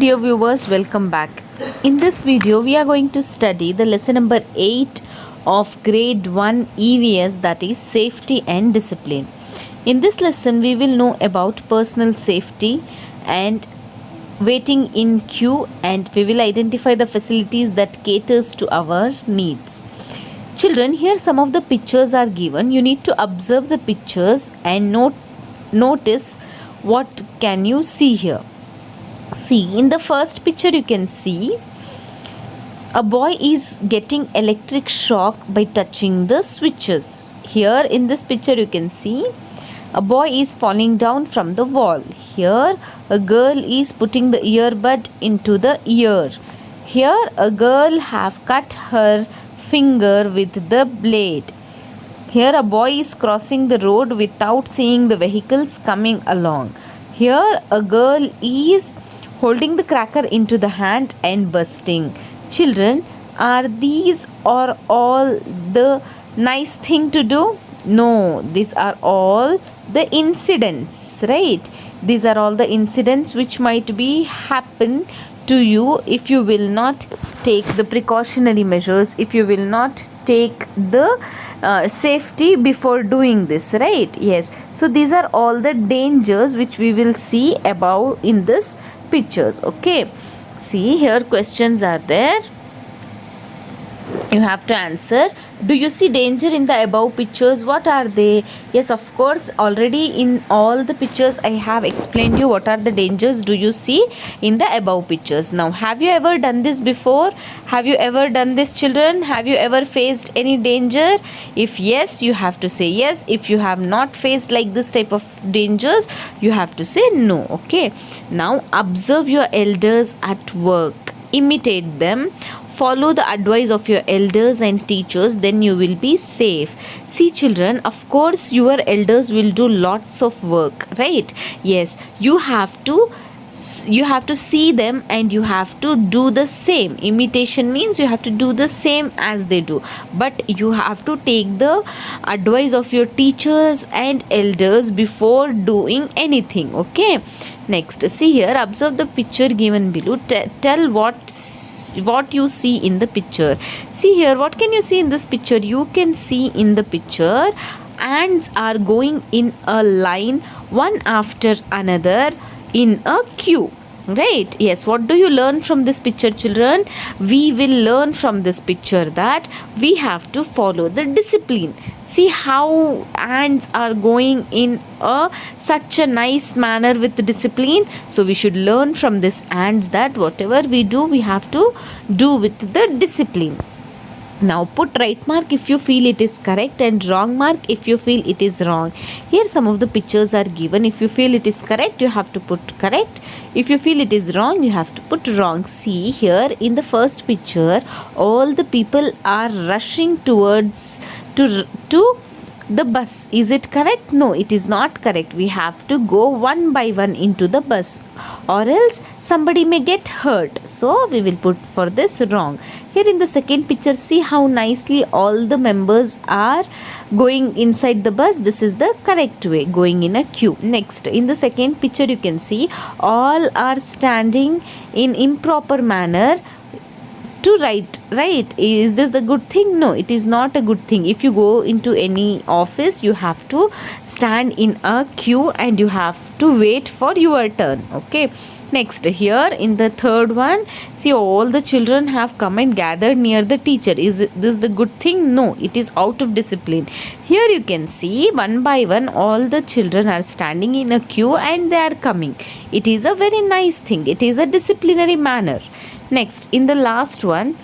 dear viewers, welcome back. In this video we are going to study the lesson number 8 of grade 1 EVS, that is safety and discipline. In this lesson we will know about personal safety and waiting in queue, and we will identify the facilities that caters to our needs. Children, here some of the pictures are given. You need to observe the pictures and notice what can you see here. See, in the first picture you can see a boy is getting electric shock by touching the switches. Here in this picture you can see a boy is falling down from the wall. Here a girl is putting the earbud into the ear. Here a girl have cut her finger with the blade. Here a boy is crossing the road without seeing the vehicles coming along. Here a girl is holding the cracker into the hand and bursting. Children, are these or all the nice thing to do? No, these are all the incidents, right? These are all the incidents which might be happen to you if you will not take the precautionary measures, if you will not take the safety before doing this, right? Yes, so these are all the dangers which we will see about in this pictures. Okay, see here questions are there, you have to answer. Do you see danger in the above pictures? What are they? Yes, of course, already in all the pictures I have explained you what are the dangers do you see in the above pictures. Now, have you ever done this before? Have you ever done this, children? Have you ever faced any danger? If yes, you have to say yes. If you have not faced like this type of dangers, you have to say no. Okay, now observe your elders at work, imitate them, follow the advice of your elders and teachers, then you will be safe. See children, of course your elders will do lots of work, right? Yes, you have to see them and you have to do the same. Imitation means you have to do the same as they do, but you have to take the advice of your teachers and elders before doing anything. Okay, next, see here, observe the picture given below. Tell what you see in the picture. See here, what can you see in this picture? You can see in the picture ants are going in a line, one after another, in a queue, right? Yes, what do you learn from this picture, children? We will learn from this picture that we have to follow the discipline. See how ants are going in such a nice manner with the discipline. So we should learn from this ants that whatever we do, we have to do with the discipline. Now put right mark if you feel it is correct and wrong mark if you feel it is wrong. Here some of the pictures are given. If you feel it is correct, you have to put correct. If you feel it is wrong, you have to put wrong. See here in the first picture, all the people are rushing towards to the bus. Is it correct? No, it is not correct. We have to go one by one into the bus, or else somebody may get hurt. So we will put for this wrong. Here in the second picture, see how nicely all the members are going inside the bus. This is the correct way, going in a queue. Next, in the second picture you can see all are standing in improper manner to right. Is this the good thing? No, it is not a good thing. If you go into any office, you have to stand in a queue and you have to wait for your turn. Okay, next, here in the third one, see all the children have come and gathered near the teacher. Is this the good thing? No, it is out of discipline. Here you can see one by one all the children are standing in a queue and they are coming. It is a very nice thing. It is a disciplinary manner. Next, in the last one,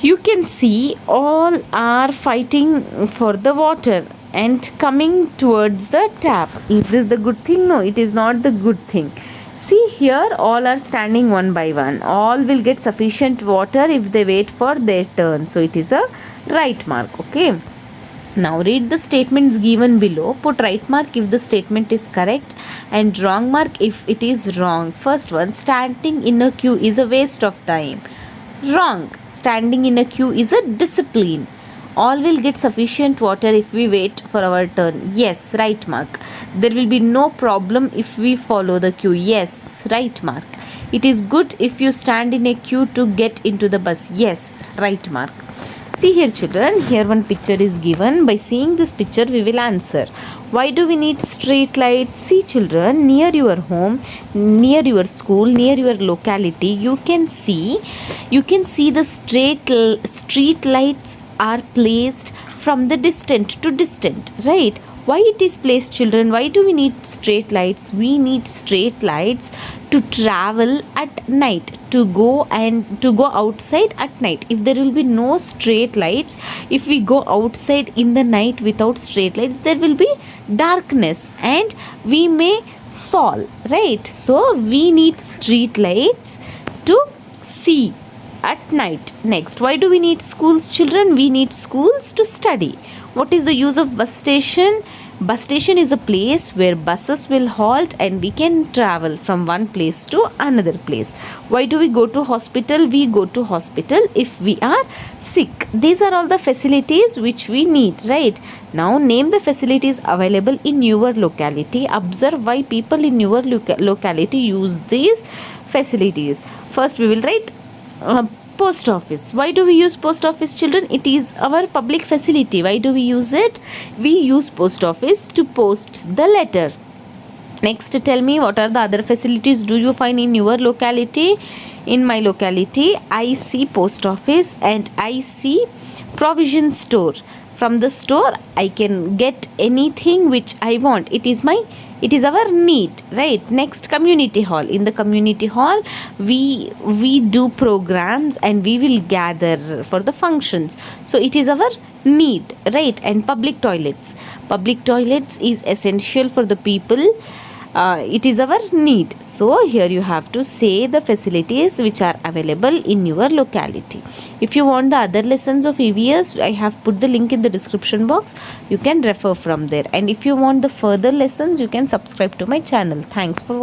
you can see all are fighting for the water and coming towards the tap. Is this the good thing? No, it is not the good thing. See here, all are standing one by one. All will get sufficient water if they wait for their turn. So it is a right mark. Okay. Now read the statements given below. Put right mark if the statement is correct and wrong mark if it is wrong. First one, standing in a queue is a waste of time. Wrong. Standing in a queue is a discipline. all will get sufficient water if we wait for our turn. Yes, right Mark. There will be no problem if we follow the queue. Yes, right Mark. It is good if you stand in a queue to get into the bus. Yes, right Mark. See here children, here one picture is given. By seeing this picture we will answer. Why do we need street lights? See children, near your home, near your school, near your locality, you can see the street lights are placed from the distant to distant, right? Why it is placed children? Why do we need street lights? We need street lights to travel at night, to go outside at night. If there will be no street lights, if we go outside in the night without street lights, there will be darkness and we may fall, right? So we need street lights to see at night. Next, why do we need schools children? We need schools to study. What is the use of bus station? Bus station is a place where buses will halt and we can travel from one place to another place. Why do we go to hospital? We go to hospital if we are sick. These are all the facilities which we need, right? Now name the facilities available in your locality. Observe why people in your locality use these facilities. First we will write post office. Why do we use post office children? It is our public facility. Why do we use it? We use post office to post the letter. Next, tell me what are the other facilities do you find in your locality? In my locality I see post office and I see provision store. From the store I can get anything which I want. It is our need, right? Next, community hall. In the community hall we do programs and we will gather for the functions. So it is our need, right? And public toilets is essential for the people. It is our need. So here you have to say the facilities which are available in your locality. If you want the other lessons of EVS, I have put the link in the description box. You can refer from there. And if you want the further lessons, you can subscribe to my channel. Thanks for watching.